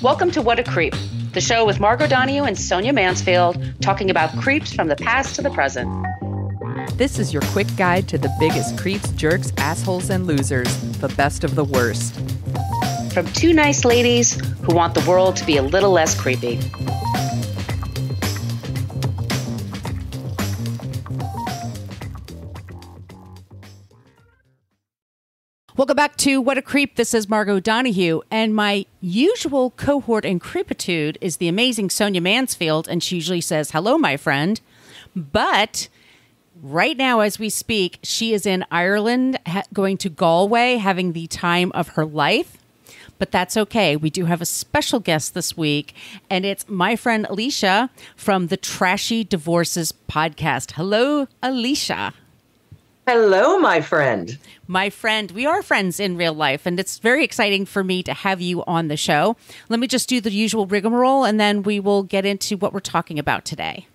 Welcome to What a Creep, the show with Margot Donohue and Sonia Mansfield talking about creeps from the past to the present. This is your quick guide to the biggest creeps, jerks, assholes, and losers, the best of the worst. From two nice ladies who want the world to be a little less creepy. Welcome back to What a Creep. This is Margot Donohue, and my usual cohort in creepitude is the amazing Sonia Mansfield, and she usually says, "Hello, my friend." But right now, as we speak, she is in Ireland, going to Galway, having the time of her life. But that's okay. We do have a special guest this week, and it's my friend Alicia from the Trashy Divorces podcast. Hello, Alicia. Hello, my friend. My friend, we are friends in real life, and it's very exciting for me to have you on the show. Let me just do the usual rigmarole, and then we will get into what we're talking about today.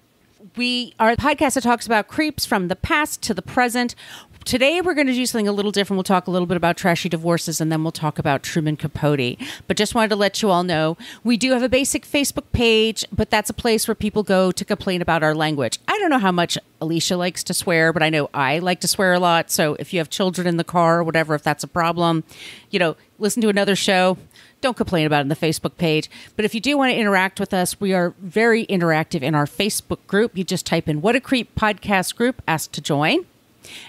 We are a podcast that talks about creeps from the past to the present. Today, we're going to do something a little different. We'll talk a little bit about Trashy Divorces, and then we'll talk about Truman Capote. But just wanted to let you all know, we do have a basic Facebook page, but that's a place where people go to complain about our language. I don't know how much Alicia likes to swear, but I know I like to swear a lot. So if you have children in the car or whatever, if that's a problem, listen to another show. Don't complain about it on the Facebook page. But if you do want to interact with us, we are very interactive in our Facebook group. You just type in What a Creep podcast group, ask to join,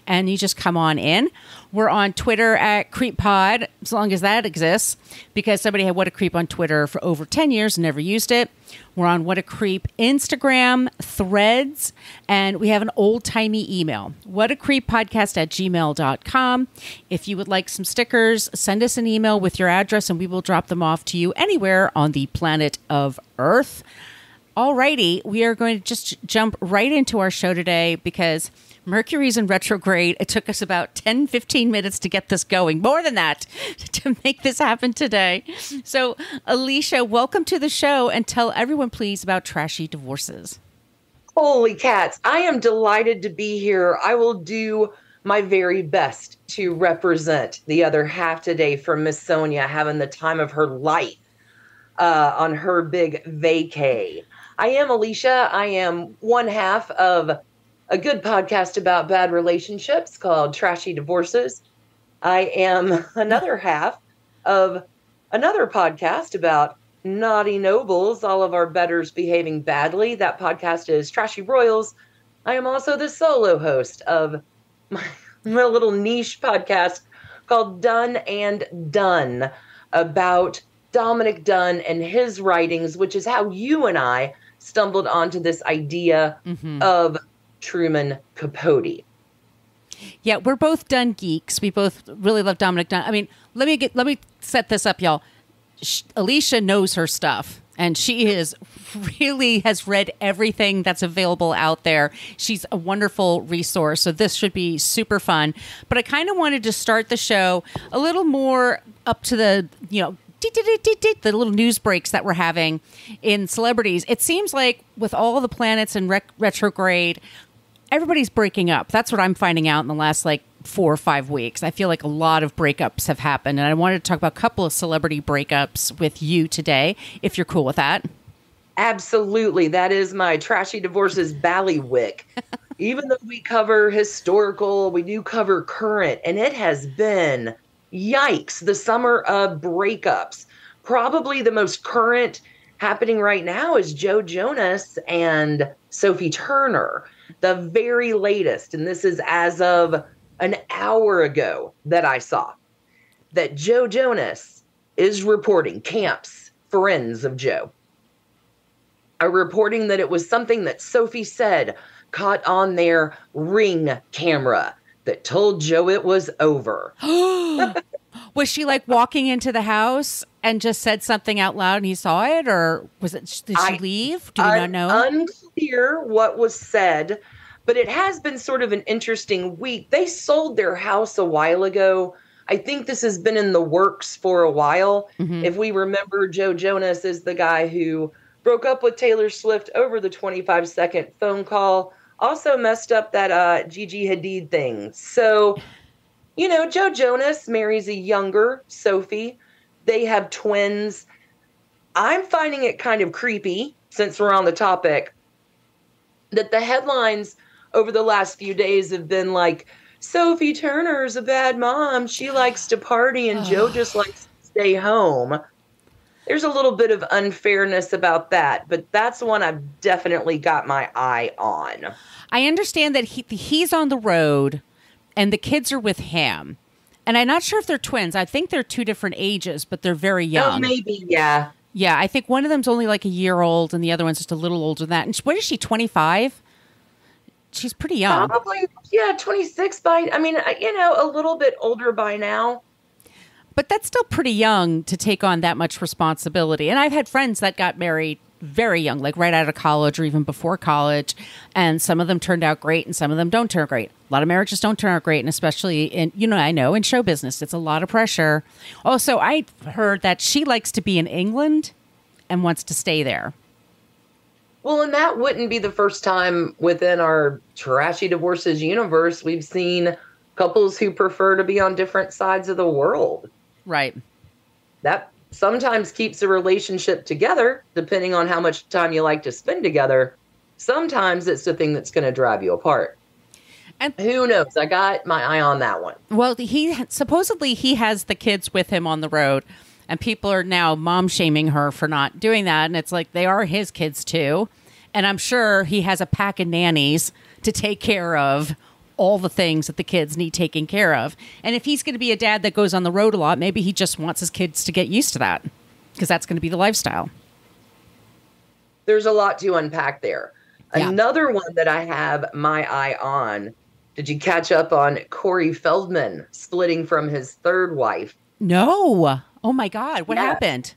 and you just come on in. We're on Twitter at CreepPod, as long as that exists, because somebody had What a Creep on Twitter for over 10 years and never used it. We're on What a Creep Instagram, Threads, and we have an old-timey email, whatacreeppodcast@gmail.com. If you would like some stickers, send us an email with your address, and we will drop them off to you anywhere on the planet of Earth. Alrighty, we are going to just jump right into our show today because Mercury's in retrograde. It took us about 10, 15 minutes to get this going. More than that, to make this happen today. So, Alicia, welcome to the show, and tell everyone, please, about Trashy Divorces. Holy cats. I am delighted to be here. I will do my very best to represent the other half today for Miss Sonia having the time of her life on her big vacay. I am Alicia. I am one half of a good podcast about bad relationships called Trashy Divorces. I am another half of another podcast about naughty nobles, all of our betters behaving badly. That podcast is Trashy Royals. I am also the solo host of my little niche podcast called Done and Done, about Dominic Dunn and his writings, which is how you and I stumbled onto this idea of Truman Capote. Yeah, we're both Dunn geeks. We both really love Dominic Dunn. I mean, let me set this up, y'all. Alicia knows her stuff, and she really has read everything that's available out there. She's a wonderful resource, so this should be super fun. But I kind of wanted to start the show a little more up to the, the little news breaks that we're having in celebrities. It seems like with all the planets in retrograde, everybody's breaking up. That's what I'm finding out in the last 4 or 5 weeks. I feel like a lot of breakups have happened, and I wanted to talk about a couple of celebrity breakups with you today, if you're cool with that. Absolutely. That is my Trashy Divorces ballywick. Even though we cover historical, we do cover current, and it has been, yikes, the summer of breakups. Probably the most current happening right now is Jonas and Sophie Turner. The very latest, and this is as of an hour ago that I saw, that Jonas is reporting, camps, friends of Joe, are reporting that it was something that Sophie said caught on their Ring camera that told Joe it was over. Was she walking into the house and just said something out loud and he saw it? Or did she leave? Do you not know? Unclear what was said, but it has been sort of an interesting week. They sold their house a while ago. I think this has been in the works for a while. Mm-hmm. If we remember, Joe Jonas is the guy who broke up with Taylor Swift over the 25-second phone call. Also messed up that Gigi Hadid thing. So, Joe Jonas marries a younger Sophie. They have twins. I'm finding it kind of creepy, since we're on the topic, that the headlines over the last few days have been like, Sophie Turner's a bad mom. She likes to party and Joe just likes to stay home. There's a little bit of unfairness about that, but that's one I've definitely got my eye on. I understand that he's on the road and the kids are with him. And I'm not sure if they're twins. I think they're two different ages, but they're very young. Oh, maybe, yeah. Yeah, I think one of them's only like a year old and the other one's just a little older than that. And what is she, 25? She's pretty young. Probably, yeah, 26 by, I mean, a little bit older by now. But that's still pretty young to take on that much responsibility. And I've had friends that got married very young, like right out of college or even before college. And some of them turned out great and some of them don't turn out great. A lot of marriages don't turn out great. And especially in, I know in show business, it's a lot of pressure. Also, I heard that she likes to be in England and wants to stay there. Well, and that wouldn't be the first time within our Trashy Divorces universe we've seen couples who prefer to be on different sides of the world. Right. That sometimes keeps a relationship together, depending on how much time you like to spend together. Sometimes it's the thing that's going to drive you apart. And who knows? I got my eye on that one. Well, supposedly he has the kids with him on the road, and people are now mom shaming her for not doing that. And it's like, they are his kids too. And I'm sure he has a pack of nannies to take care of all the things that the kids need taken care of. And if he's going to be a dad that goes on the road a lot, maybe he just wants his kids to get used to that, because that's going to be the lifestyle. There's a lot to unpack there. Yeah. Another one that I have my eye on. Did you catch up on Corey Feldman splitting from his third wife? No. Oh my God. What happened?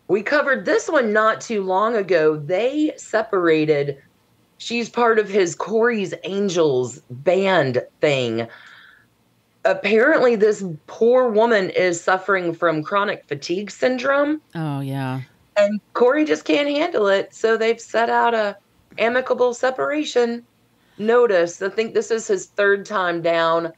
We covered this one not too long ago. They separated. She's part of his Corey's Angels band thing. Apparently, this poor woman is suffering from chronic fatigue syndrome. Oh, yeah. And Corey just can't handle it. So they've set out a amicable separation notice. I think this is his third time down.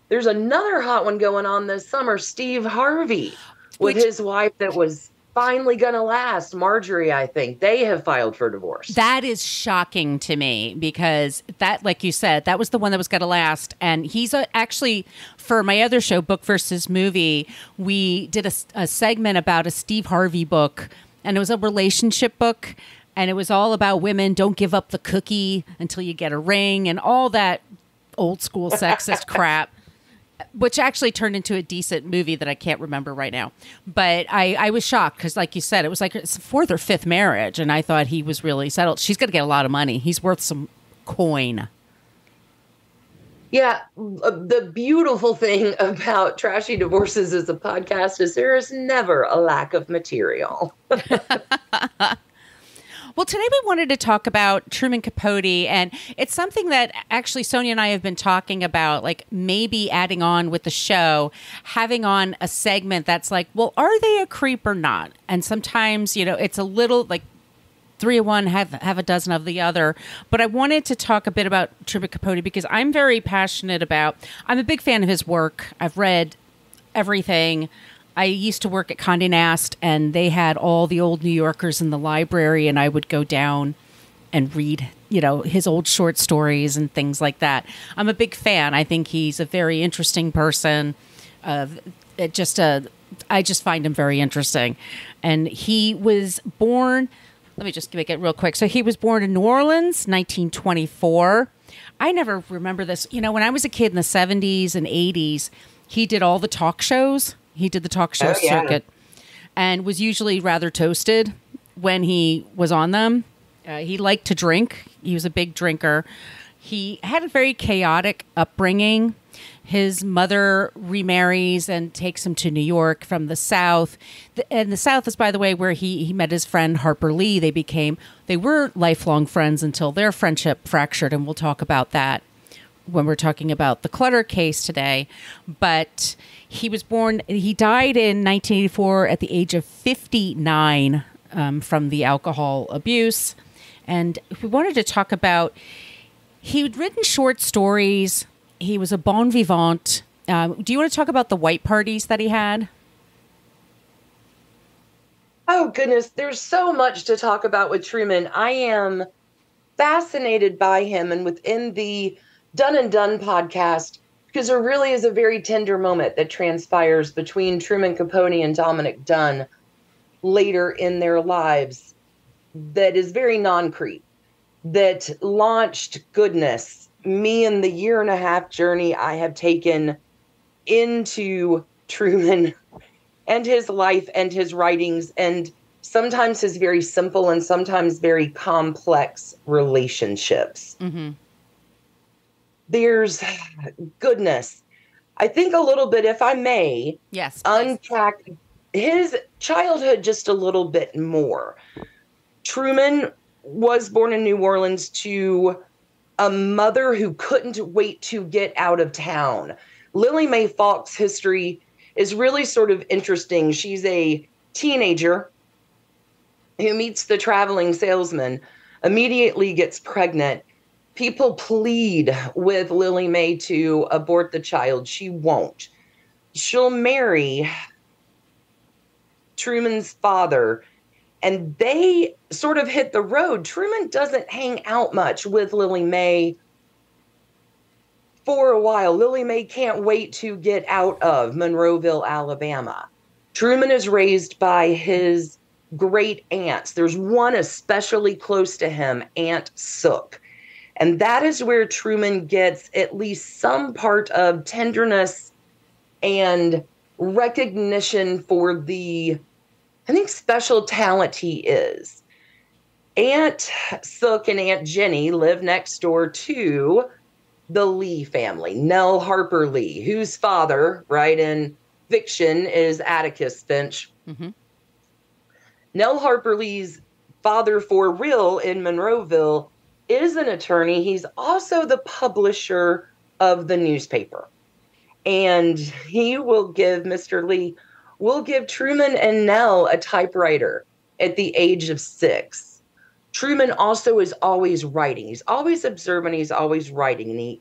There's another hot one going on this summer. Steve Harvey with his wife that was finally going to last, Marjorie, I think. They have filed for divorce. That is shocking to me, because that, like you said, that was the one that was going to last. And he's actually, for my other show, Book versus Movie, we did a segment about a Steve Harvey book, and it was a relationship book. And it was all about women don't give up the cookie until you get a ring and all that old school sexist crap, which actually turned into a decent movie that I can't remember right now. But I was shocked because, like you said, it was like his fourth or fifth marriage. And I thought he was really settled. She's going to get a lot of money. He's worth some coin. Yeah. The beautiful thing about Trashy Divorces as a podcast is there is never a lack of material. Well, today we wanted to talk about Truman Capote, and it's something that actually Sonia and I have been talking about, like maybe adding on with the show, having on a segment that's like, well, are they a creep or not? And sometimes, it's a little like 3 of one, have a dozen of the other. But I wanted to talk a bit about Truman Capote because I'm very passionate I'm a big fan of his work. I've read everything. I used to work at Condé Nast, and they had all the old New Yorkers in the library, and I would go down and read, his old short stories and things like that. I'm a big fan. I think he's a very interesting person. I just find him very interesting. And he was born, let me just make it real quick. So he was born in New Orleans, 1924. I never remember this. When I was a kid in the 70s and 80s, he did all the talk shows. He did the talk show circuit and was usually rather toasted when he was on them. He liked to drink. He was a big drinker. He had a very chaotic upbringing. His mother remarries and takes him to New York from the South. And the South is, by the way, where he met his friend Harper Lee. They were lifelong friends until their friendship fractured. And we'll talk about that when we're talking about the Clutter case today. But he died in 1984 at the age of 59 from the alcohol abuse. And we wanted to talk about, he'd written short stories. He was a bon vivant. Do you want to talk about the white parties that he had? Oh, goodness. There's so much to talk about with Truman. I am fascinated by him and within the Done and Done podcast, because there really is a very tender moment that transpires between Truman Capote and Dominic Dunn later in their lives that is very non-creep, that launched, goodness, me and the year and a half journey I have taken into Truman and his life and his writings, and sometimes his very simple and sometimes very complex relationships. Mm-hmm. There's, goodness, I think a little bit, if I may, yes, unpack his childhood just a little bit more. Truman was born in New Orleans to a mother who couldn't wait to get out of town. Lily Mae Falk's history is really sort of interesting. She's a teenager who meets the traveling salesman, immediately gets pregnant. People plead with Lily Mae to abort the child. She won't. She'll marry Truman's father, and they sort of hit the road. Truman doesn't hang out much with Lily Mae for a while. Lily Mae can't wait to get out of Monroeville, Alabama. Truman is raised by his great aunts. There's one especially close to him, Aunt Sook. And that is where Truman gets at least some part of tenderness and recognition for the, I think, special talent he is. Aunt Sook and Aunt Jenny live next door to the Lee family, Nell Harper Lee, whose father, right, in fiction is Atticus Finch. Mm-hmm. Nell Harper Lee's father for real in Monroeville is an attorney. He's also the publisher of the newspaper. And he will give, Mr. Lee will give Truman and Nell a typewriter at the age of 6. Truman also is always writing. He's always observant. He's always writing. And he,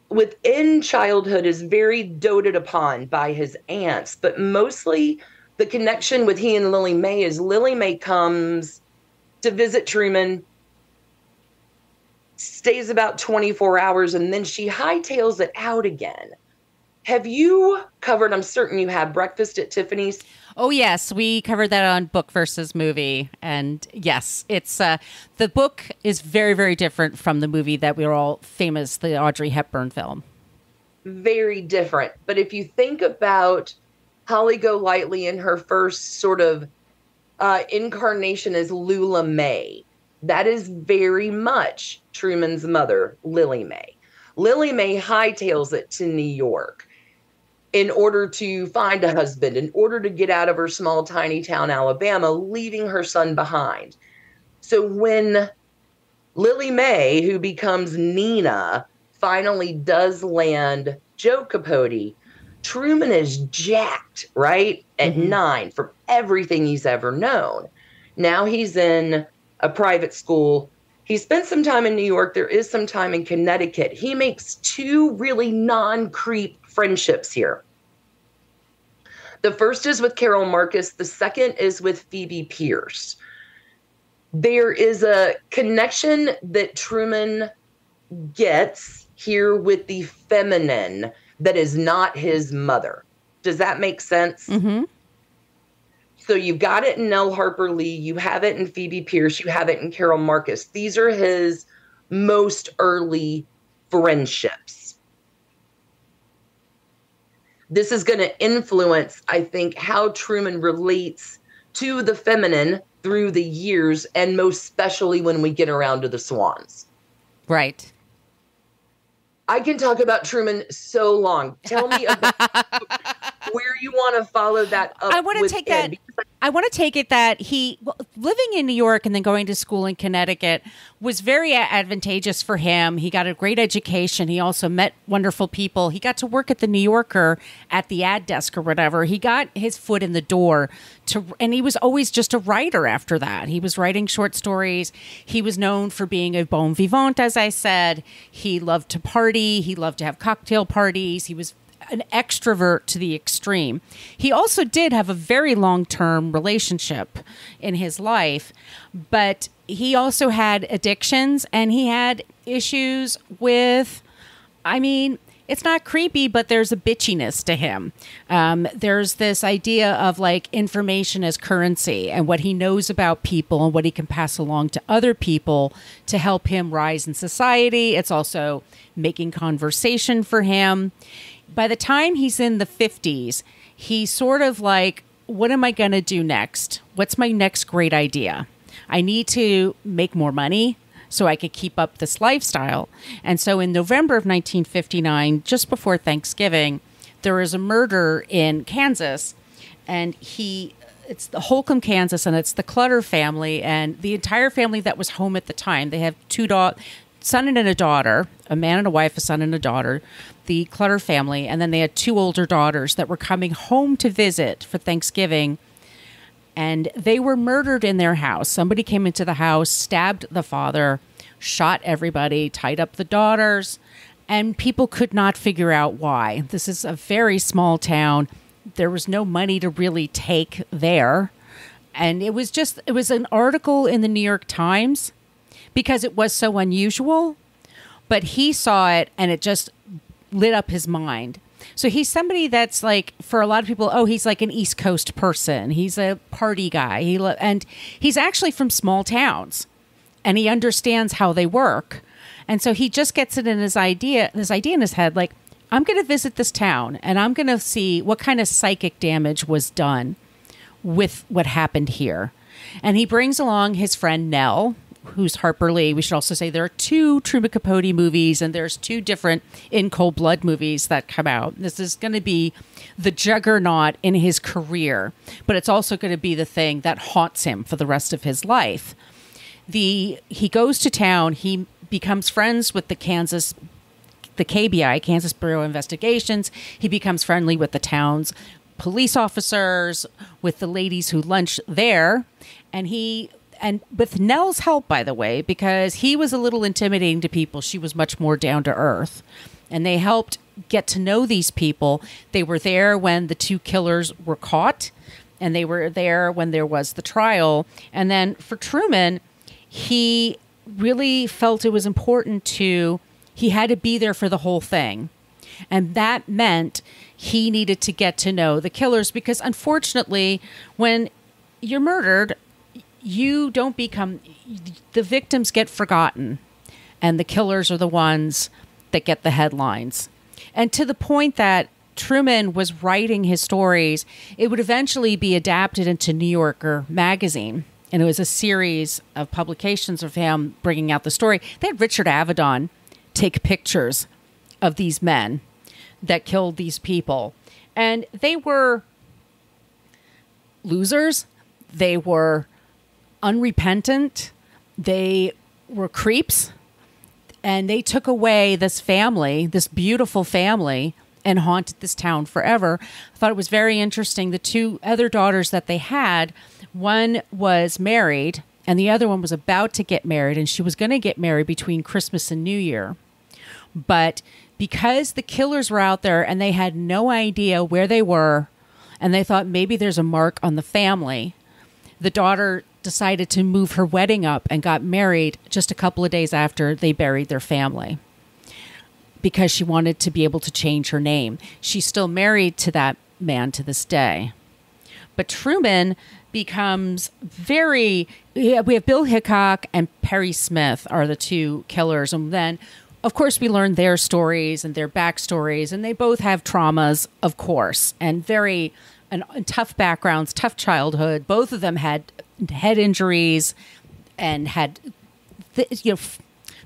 within childhood, is very doted upon by his aunts. But mostly the connection with he and Lily Mae is Lily Mae comes to visit Truman, stays about 24 hours, and then she hightails it out again. Have you covered, I'm certain you have, Breakfast at Tiffany's? Oh, yes. We covered that on Book versus Movie. And yes, it's the book is very, very different from the movie that we were all famous, the Audrey Hepburn film. Very different. But if you think about Holly Golightly in her first sort of incarnation as Lula Mae, that is very much Truman's mother, Lily Mae. Lily Mae hightails it to New York in order to find a husband, in order to get out of her small, tiny town, Alabama, leaving her son behind. So when Lily Mae, who becomes Nina, finally does land Joe Capote, Truman is jacked, right? At 9 from everything he's ever known. Now he's in a private school. He spent some time in New York. There is some time in Connecticut. He makes 2 really non-creep friendships here. The first is with Carol Marcus. The second is with Phoebe Pierce. There is a connection that Truman gets here with the feminine that is not his mother. Does that make sense? Mm-hmm. So you've got it in Nell Harper Lee. You have it in Phoebe Pierce. You have it in Carol Marcus. These are his most early friendships. This is going to influence, I think, how Truman relates to the feminine through the years, and most especially when we get around to the Swans. Right. I can talk about Truman so long. Tell me about where you want to follow that up. I want to take that. I want to take it that he, living in New York and then going to school in Connecticut was very advantageous for him. He got a great education. He also met wonderful people. He got to work at the New Yorker at the ad desk or whatever. He got his foot in the door and he was always just a writer after that. He was writing short stories. He was known for being a bon vivant, as I said. He loved to party. He loved to have cocktail parties. He was an extrovert to the extreme. He also did have a very long-term relationship in his life, but he also had addictions and he had issues with, I mean, it's not creepy, but there's a bitchiness to him. There's this idea of like information as currency and what he knows about people and what he can pass along to other people to help him rise in society. It's also making conversation for him. By the time he's in the 50s, he's sort of like, what am I going to do next? What's my next great idea? I need to make more money so I could keep up this lifestyle. And so in November of 1959, just before Thanksgiving, there is a murder in Kansas, and it's the Holcomb, Kansas, and it's the Clutter family, and the entire family that was home at the time. They have son and a daughter, a man and a wife, a son and a daughter, the Clutter family, and then they had 2 older daughters that were coming home to visit for Thanksgiving. And they were murdered in their house. Somebody came into the house, stabbed the father, shot everybody, tied up the daughters, and people could not figure out why. This is a very small town. There was no money to really take there. And it was an article in the New York Times because it was so unusual. But he saw it and it just lit up his mind. So he's somebody that's like, for a lot of people, he's like an East Coast person. He's a party guy. And he's actually from small towns, and he understands how they work. And so he just gets it in this idea in his head, like, I'm going to visit this town and I'm going to see what kind of psychic damage was done with what happened here. And he brings along his friend Nell, who's Harper Lee. We should also say there are 2 Truman Capote movies, and there's 2 different In Cold Blood movies that come out. This is going to be the juggernaut in his career, but it's also going to be the thing that haunts him for the rest of his life. He goes to town. He becomes friends with the KBI, Kansas Bureau of Investigations. He becomes friendly with the town's police officers, with the ladies who lunch there, and with Nell's help, by the way, because he was a little intimidating to people. She was much more down to earth. And they helped get to know these people. They were there when the 2 killers were caught, and they were there when there was the trial. And then for Truman, he really felt it was important he had to be there for the whole thing. And that meant he needed to get to know the killers, because unfortunately, when you're murdered, the victims get forgotten, and the killers are the ones that get the headlines. And to the point that Truman was writing his stories, it would eventually be adapted into New Yorker magazine. And it was a series of publications of him bringing out the story. They had Richard Avedon take pictures of these men that killed these people. And they were losers. They were unrepentant. They were creeps. And they took away this family, this beautiful family, and haunted this town forever. I thought it was very interesting. The 2 other daughters that they had, one was married and the other one was about to get married, and she was going to get married between Christmas and New Year. But because the killers were out there and they had no idea where they were, and they thought maybe there's a mark on the family, the daughter decided to move her wedding up and got married just a couple of days after they buried their family, because she wanted to be able to change her name. She's still married to that man to this day. But Truman becomes we have Bill Hickok and Perry Smith are the 2 killers. And then, of course, we learn their stories and their backstories, and they both have traumas, of course, and tough backgrounds, tough childhood. Both of them had head injuries and had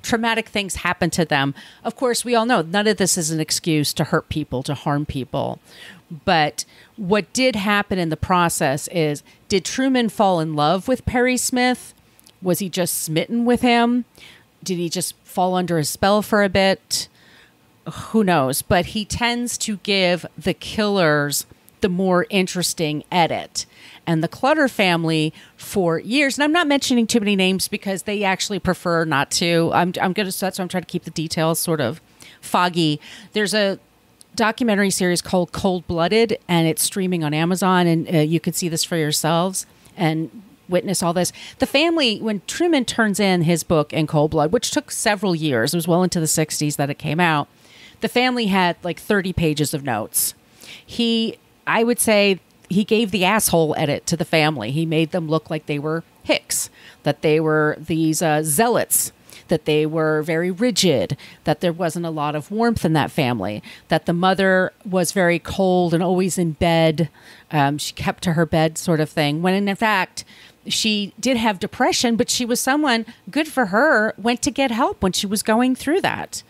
traumatic things happen to them. Of course, we all know none of this is an excuse to hurt people, to harm people. But what did happen in the process is, did Truman fall in love with Perry Smith? Was he just smitten with him? Did he just fall under his spell for a bit? Who knows? But he tends to give the killers the more interesting edit. And the Clutter family for years, and I'm not mentioning too many names because they actually prefer not to. I'm going to, that's why I'm trying to keep the details sort of foggy. There's a documentary series called Cold Blooded, and it's streaming on Amazon, and you can see this for yourselves and witness all this. The family, when Truman turns in his book In Cold Blood, which took several years, it was well into the 60s that it came out, the family had like 30 pages of notes. I would say he gave the asshole edit to the family. He made them look like they were hicks, that they were these zealots, that they were very rigid, that there wasn't a lot of warmth in that family, that the mother was very cold and always in bed. She kept to her bed sort of thing, when in fact, she did have depression, but she was someone, good for her, went to get help when she was going through that.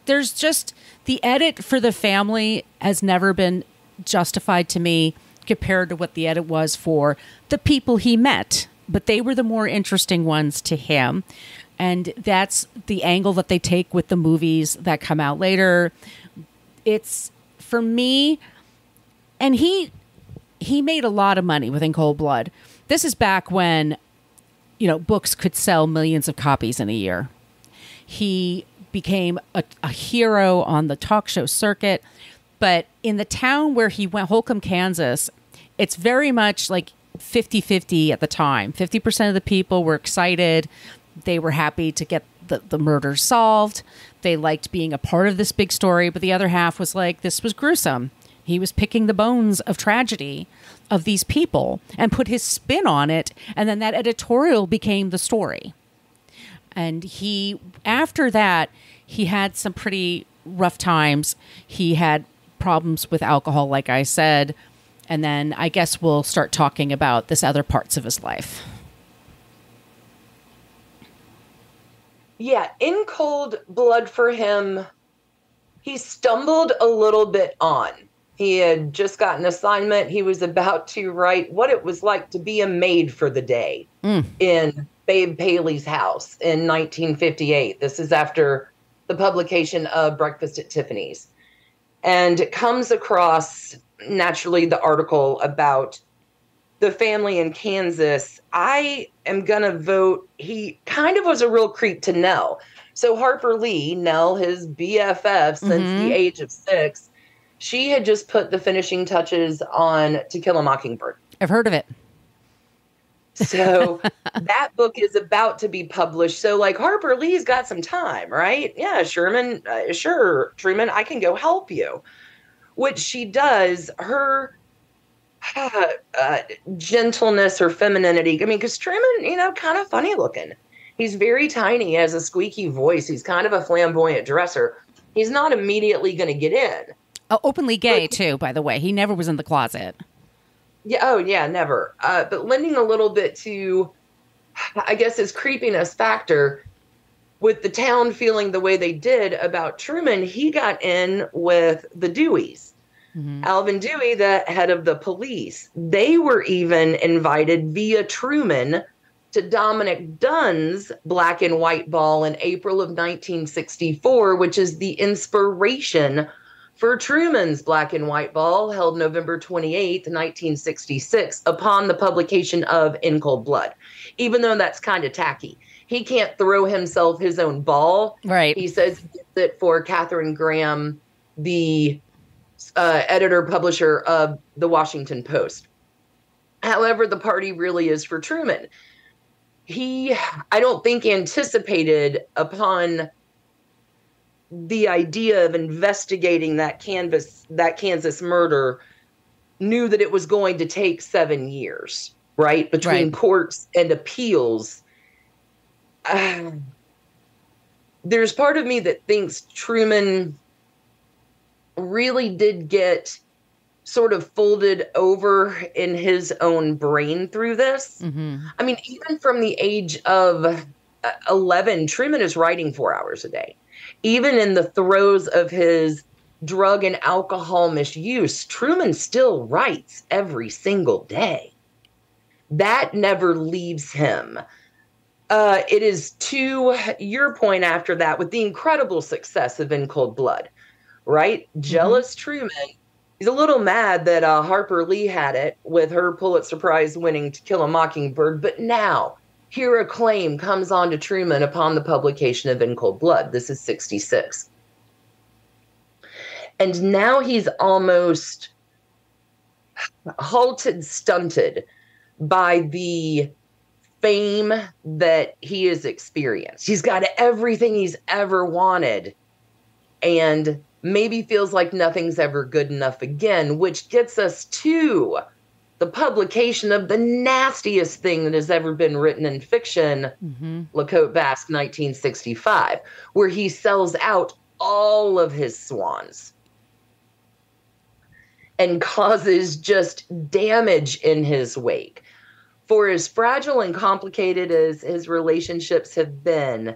There's just, the edit for the family has never been justified to me compared to what the edit was for the people he met, but they were the more interesting ones to him. And that's the angle that they take with the movies that come out later. It's, for me, and he made a lot of money with In Cold Blood. This is back when, books could sell millions of copies in a year. He became a hero on the talk show circuit. But in the town where he went, Holcomb, Kansas, it's very much like 50-50 at the time. 50% of the people were excited. They were happy to get the murder solved. They liked being a part of this big story. But the other half was like, this was gruesome. He was picking the bones of tragedy of these people and put his spin on it. And then that editorial became the story. And after that, he had some pretty rough times. He had problems with alcohol, like I said. And then I guess we'll start talking about this other parts of his life. Yeah, In Cold Blood for him, he stumbled a little bit on. He had just got an assignment. He was about to write what it was like to be a maid for the day in Babe Paley's house in 1958. This is after the publication of Breakfast at Tiffany's. And it comes across, naturally, the article about the family in Kansas. I am going to vote he kind of was a real creep to Nell. So Harper Lee, Nell, his BFF since the age of 6, she had just put the finishing touches on To Kill a Mockingbird. I've heard of it. So that book is about to be published. So like Harper Lee's got some time, right? Yeah, Truman, I can go help you. Which she does. Her gentleness or femininity. I mean, because Truman, kind of funny looking. He's very tiny, has a squeaky voice. He's kind of a flamboyant dresser. He's not immediately going to get in. Openly gay, too, by the way. He never was in the closet. Yeah. Oh, yeah, never. But lending a little bit to, I guess, his creepiness factor, with the town feeling the way they did about Truman, he got in with the Deweys. Alvin Dewey, the head of the police. They were even invited via Truman to Dominic Dunn's Black and White Ball in April of 1964, which is the inspiration for Truman's Black and White Ball, held November 28th, 1966, upon the publication of In Cold Blood. Even though that's kind of tacky. He can't throw himself his own ball. Right. He says he gets it for Katharine Graham, the editor-publisher of the Washington Post. However, the party really is for Truman. He, I don't think, anticipated upon the idea of investigating that Kansas murder, knew that it was going to take 7 years, right? Between courts and appeals. There's part of me that thinks Truman really did get sort of folded over in his own brain through this. I mean, even from the age of 11, Truman is writing 4 hours a day. Even in the throes of his drug and alcohol misuse, Truman still writes every single day. That never leaves him. It is to your point after that, with the incredible success of In Cold Blood, right? Jealous Truman. He's a little mad that Harper Lee had it with her Pulitzer Prize winning To Kill a Mockingbird, but now here acclaim comes on to Truman upon the publication of In Cold Blood. This is 66. And now he's almost stunted by the fame that he has experienced. He's got everything he's ever wanted and maybe feels like nothing's ever good enough again, which gets us to the publication of the nastiest thing that has ever been written in fiction, LaCote Basque, 1965, where he sells out all of his swans and causes just damage in his wake. For as fragile and complicated as his relationships have been,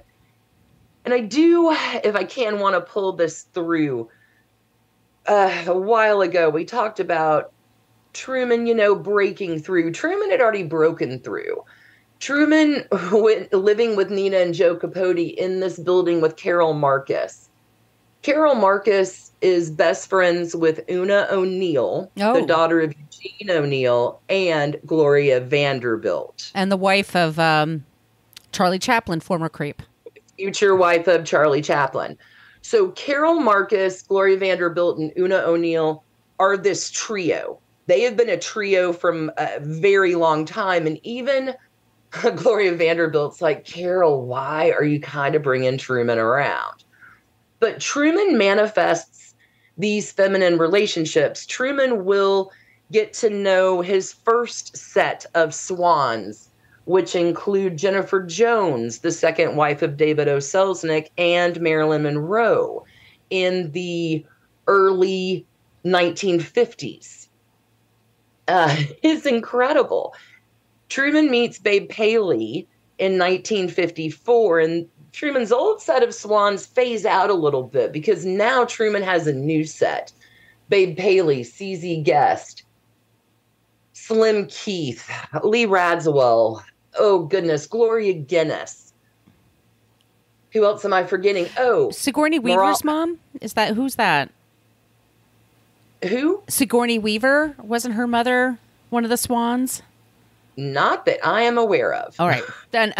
and I do, if I can, want to pull this through. A while ago, we talked about Truman, breaking through. Truman had already broken through. Truman went living with Nina and Joe Capote in this building with Carol Marcus. Carol Marcus is best friends with Una O'Neill, the daughter of Eugene O'Neill, and Gloria Vanderbilt. And the wife of Charlie Chaplin, former creep. Future wife of Charlie Chaplin. So Carol Marcus, Gloria Vanderbilt, and Una O'Neill are this trio. They have been a trio from a very long time. And even Gloria Vanderbilt's like, Carol, why are you kind of bringing Truman around? But Truman manifests these feminine relationships. Truman will get to know his first set of swans, which include Jennifer Jones, the second wife of David O. Selznick, and Marilyn Monroe in the early 1950s. It's incredible. Truman meets Babe Paley in 1954, and Truman's old set of swans phase out a little bit because now Truman has a new set. Babe Paley, CZ Guest, Slim Keith, Lee Radziwill, oh goodness, Gloria Guinness. Who else am I forgetting? Oh, Sigourney Weaver's mom? Who's that? Who? Sigourney Weaver? Wasn't her mother one of the swans? Not that I am aware of. All right. Then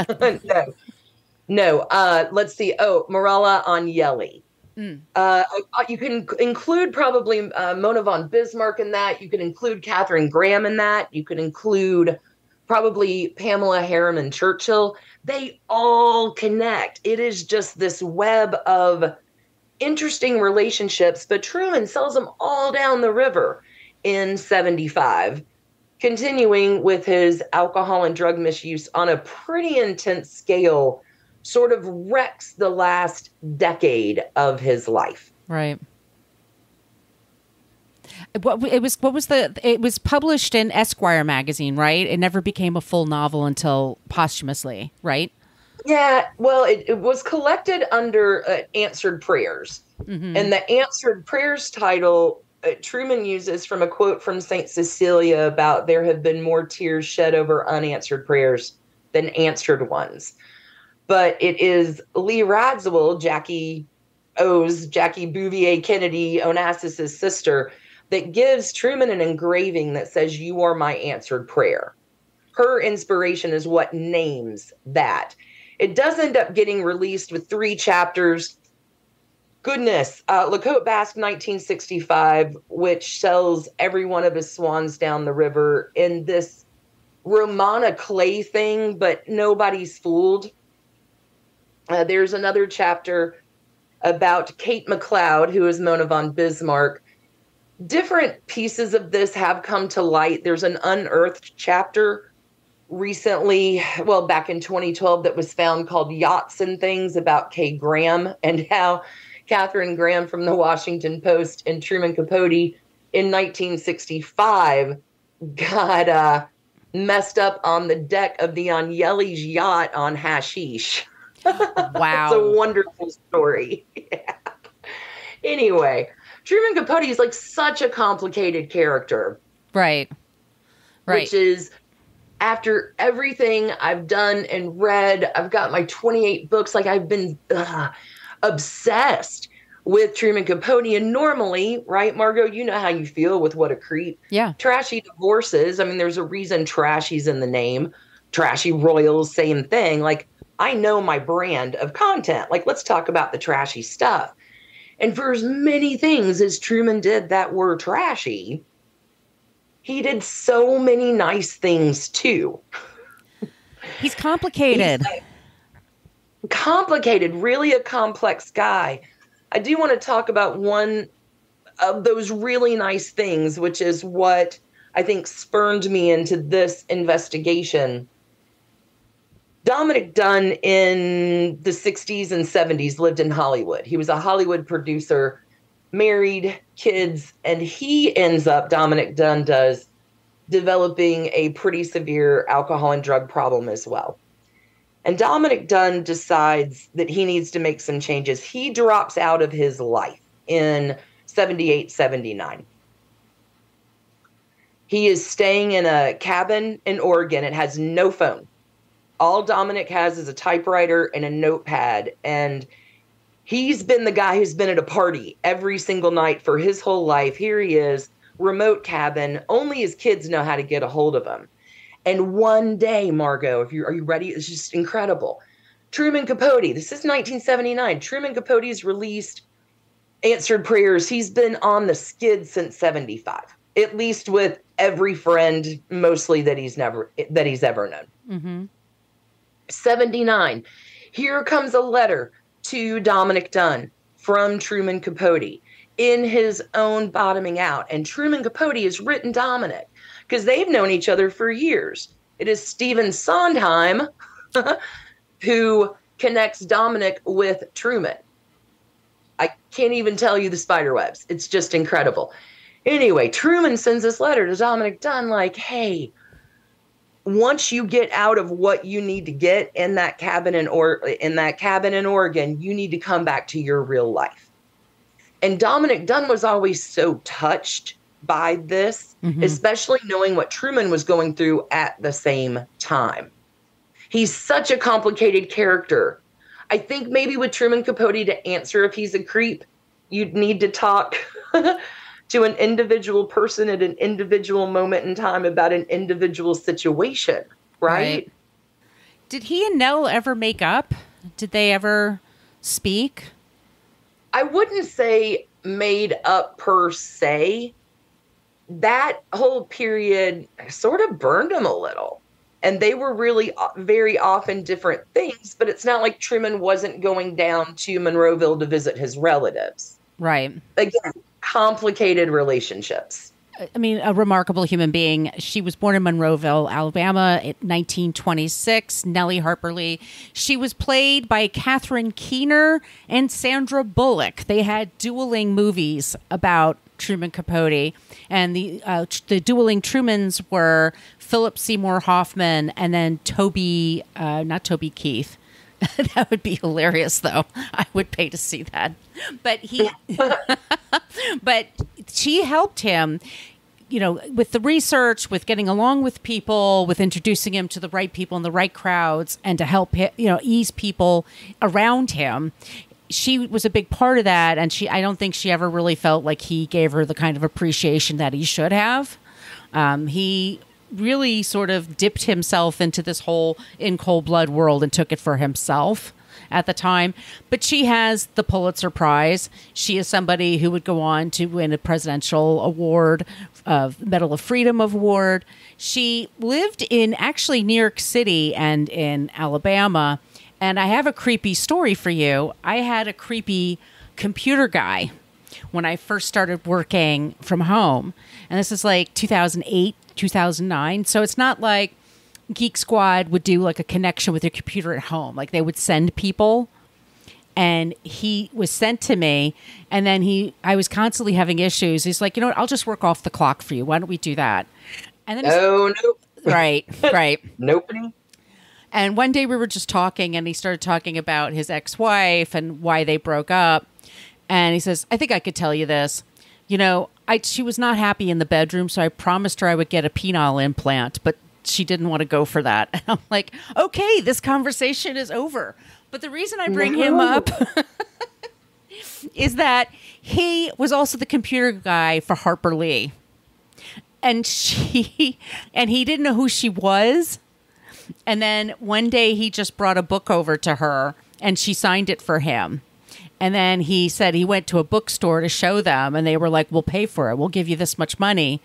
No, let's see. Oh, Marella Agnelli. You can include probably Mona von Bismarck in that. You can include Katharine Graham in that. You can include probably Pamela Harriman Churchill. They all connect. It is just this web of interesting relationships, but Truman sells them all down the river in 75, continuing with his alcohol and drug misuse on a pretty intense scale, sort of wrecks the last decade of his life. Right. It was published in Esquire magazine, right? It never became a full novel until posthumously, right? Yeah, well, it was collected under Answered Prayers. And the Answered Prayers title Truman uses from a quote from St. Cecilia about there have been more tears shed over unanswered prayers than answered ones. But it is Lee Radziwill, Jackie Bouvier Kennedy, Onassis's sister, that gives Truman an engraving that says, "You are my answered prayer." Her inspiration is what names that. It does end up getting released with 3 chapters. Goodness, LaCote Basque, 1965, which sells every one of his swans down the river in this Romana clay thing, but nobody's fooled. There's another chapter about Kate McLeod, who is Mona von Bismarck. Different pieces of this have come to light. There's an unearthed chapter recently, well, back in 2012, that was found called Yachts and Things about Kay Graham and how Katharine Graham from the Washington Post and Truman Capote in 1965 got messed up on the deck of the Agnelli's yacht on hashish. Wow. It's a wonderful story. Yeah. Anyway, Truman Capote is like such a complicated character. Right. Right. Which is, after everything I've done and read, I've got my 28 books. Like, I've been obsessed with Truman Capote. And normally, right, Margot, you know how you feel with What a Creep. Yeah. Trashy divorces. I mean, there's a reason Trashy's in the name. Trashy Royals, same thing. Like, I know my brand of content. Like, let's talk about the trashy stuff. And for as many things as Truman did that were trashy, he did so many nice things too. He's complicated. Complicated, really a complex guy. I do want to talk about one of those really nice things, which is what I think spurned me into this investigation. Dominic Dunne in the 60s and 70s lived in Hollywood. He was a Hollywood producer, married, kids, and he ends up, Dominic Dunne does, developing a pretty severe alcohol and drug problem as well. And Dominic Dunne decides that he needs to make some changes. He drops out of his life in 78, 79. He is staying in a cabin in Oregon. It has no phone. All Dominic has is a typewriter and a notepad. And he's been the guy who's been at a party every single night for his whole life. Here he is, remote cabin. Only his kids know how to get a hold of him. And one day, Margot, are you ready? It's just incredible. Truman Capote, this is 1979. Truman Capote is released, answered prayers. He's been on the skid since 75, at least with every friend, mostly that he's ever known. Mm-hmm. 79. Here comes a letter to Dominic Dunne from Truman Capote in his own bottoming out. And Truman Capote has written Dominic because they've known each other for years. It is Stephen Sondheim who connects Dominic with Truman. I can't even tell you the spider webs. It's just incredible. Anyway, Truman sends this letter to Dominic Dunne like, hey, once you get out of what you need to get in that cabin in Oregon, you need to come back to your real life. And Dominic Dunne was always so touched by this, especially knowing what Truman was going through at the same time. He's such a complicated character. I think maybe with Truman Capote, to answer if he's a creep, you'd need to talk to an individual person at an individual moment in time about an individual situation, right? Did he and Nell ever make up? Did they ever speak? I wouldn't say made up per se. That whole period sort of burned him a little. And they were really very often different things, but it's not like Truman wasn't going down to Monroeville to visit his relatives. Right. Again, complicated relationships. I mean, a remarkable human being. She was born in Monroeville, Alabama in 1926, Nellie Harper Lee. She was played by Catherine Keener and Sandra Bullock. They had dueling movies about Truman Capote, and the dueling Trumans were Philip Seymour Hoffman and then not Toby Keith. That would be hilarious, though. I would pay to see that. But but she helped him, with the research, with getting along with people, with introducing him to the right people in the right crowds, and to help him, ease people around him. She was a big part of that, and I don't think she ever really felt like he gave her the kind of appreciation that he should have. He really sort of dipped himself into this whole in cold blood world and took it for himself at the time. But she has the Pulitzer Prize. She is somebody who would go on to win a presidential award, Medal of Freedom award. She lived in actually New York City and in Alabama. And I have a creepy story for you. I had a creepy computer guy when I first started working from home. And this is like 2008, 2009. So it's not like Geek Squad would do like a connection with your computer at home. Like they would send people. And he was sent to me. And then I was constantly having issues. He's like, I'll just work off the clock for you. Why don't we do that? And then nope. Right. Nope. And one day we were just talking, and he started talking about his ex-wife and why they broke up. And he says, I think I could tell you this. She was not happy in the bedroom, so I promised her I would get a penile implant, but she didn't want to go for that. And I'm like, okay, this conversation is over. But the reason I bring him up is that he was also the computer guy for Harper Lee. And he didn't know who she was. And then one day he just brought a book over to her and she signed it for him. And then he said he went to a bookstore to show them, and they were like, we'll pay for it. We'll give you this much money.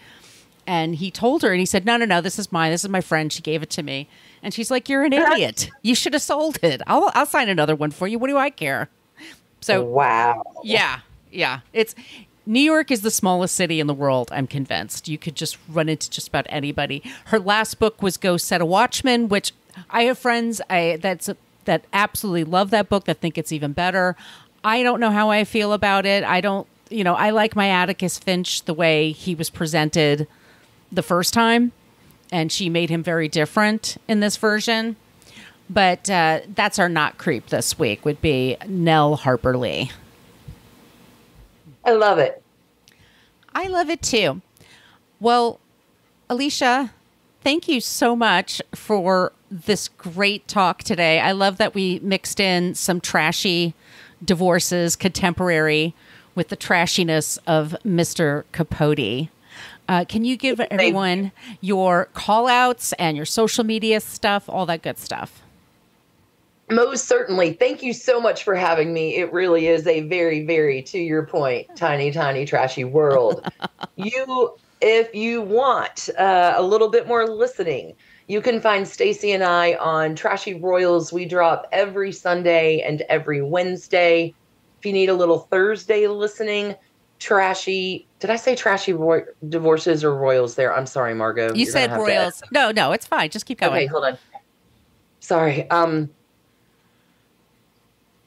And he told her, and he said, no, this is mine. This is my friend. She gave it to me. And she's like, you're an idiot. You should have sold it. I'll sign another one for you. What do I care? So, wow. Yeah. It's New York is the smallest city in the world, I'm convinced. You could just run into just about anybody. Her last book was Go Set a Watchman, which I have friends that absolutely love that book, that think it's even better. I don't know how I feel about it. I like my Atticus Finch the way he was presented the first time, and she made him very different in this version. But that's our not creep this week, would be Nell Harper Lee. I love it. I love it too. Well, Alicia, thank you so much for this great talk today. I love that we mixed in some trashy divorces, contemporary, with the trashiness of Mr. Capote. Can you give everyone your call outs and your social media stuff, all that good stuff? Most certainly. Thank you so much for having me. It really is a very, very, to your point, tiny, tiny, trashy world. If you want a little bit more listening, you can find Stacy and I on Trashy Royals. We drop every Sunday and every Wednesday. If you need a little Thursday listening, Trashy. Did I say Trashy Divorces or Royals there? I'm sorry, Margot. You said Royals. No, it's fine. Just keep going. Okay, hold on. Sorry.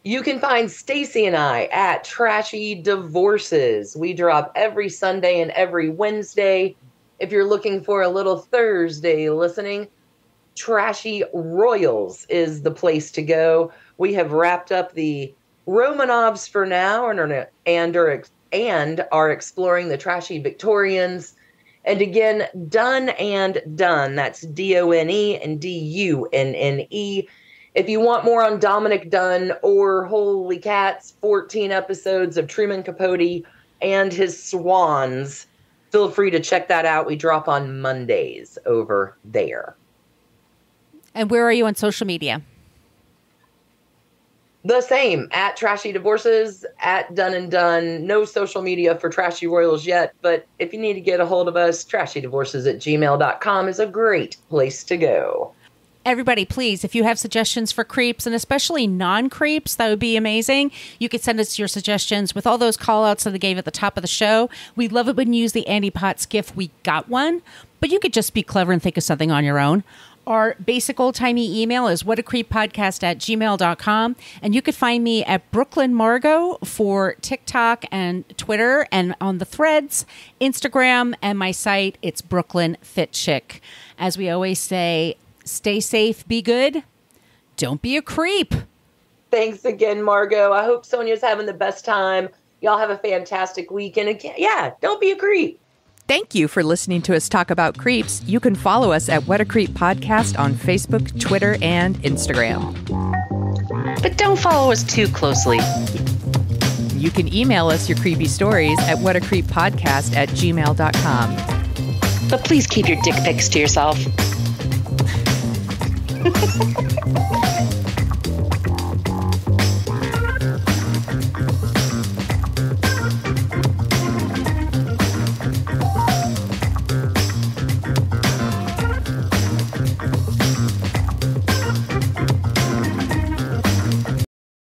You can find Stacy and I at Trashy Divorces. We drop every Sunday and every Wednesday. If you're looking for a little Thursday listening, Trashy Royals is the place to go. We have wrapped up the Romanovs for now and are exploring the Trashy Victorians. And again, Done and Done. That's D-O-N-E and D-U-N-N-E. If you want more on Dominic Dunn or Holy Cats, 14 episodes of Truman Capote and his swans, feel free to check that out. We drop on Mondays over there. And where are you on social media? The same, at Trashy Divorces, at Done and Done. No social media for Trashy Royals yet, but if you need to get a hold of us, trashydivorces@gmail.com is a great place to go. Everybody, please, if you have suggestions for creeps, and especially non-creeps, that would be amazing. You could send us your suggestions with all those call-outs that I gave at the top of the show. We love it when you use the Andy Potts GIF. We got one, but you could just be clever and think of something on your own. Our basic old-timey email is whatacreeppodcast@gmail.com, and you could find me at Brooklyn Margot for TikTok and Twitter, and on the Threads, Instagram, and my site, it's Brooklyn Fit Chick. As we always say, stay safe, be good, don't be a creep. Thanks again, Margot. I hope Sonia's having the best time. Y'all have a fantastic weekend. Again, don't be a creep. Thank you for listening to us talk about creeps. You can follow us at What a Creep Podcast on Facebook, Twitter, and Instagram. But don't follow us too closely. You can email us your creepy stories at whatacreeppodcast@gmail.com. But please keep your dick pics to yourself.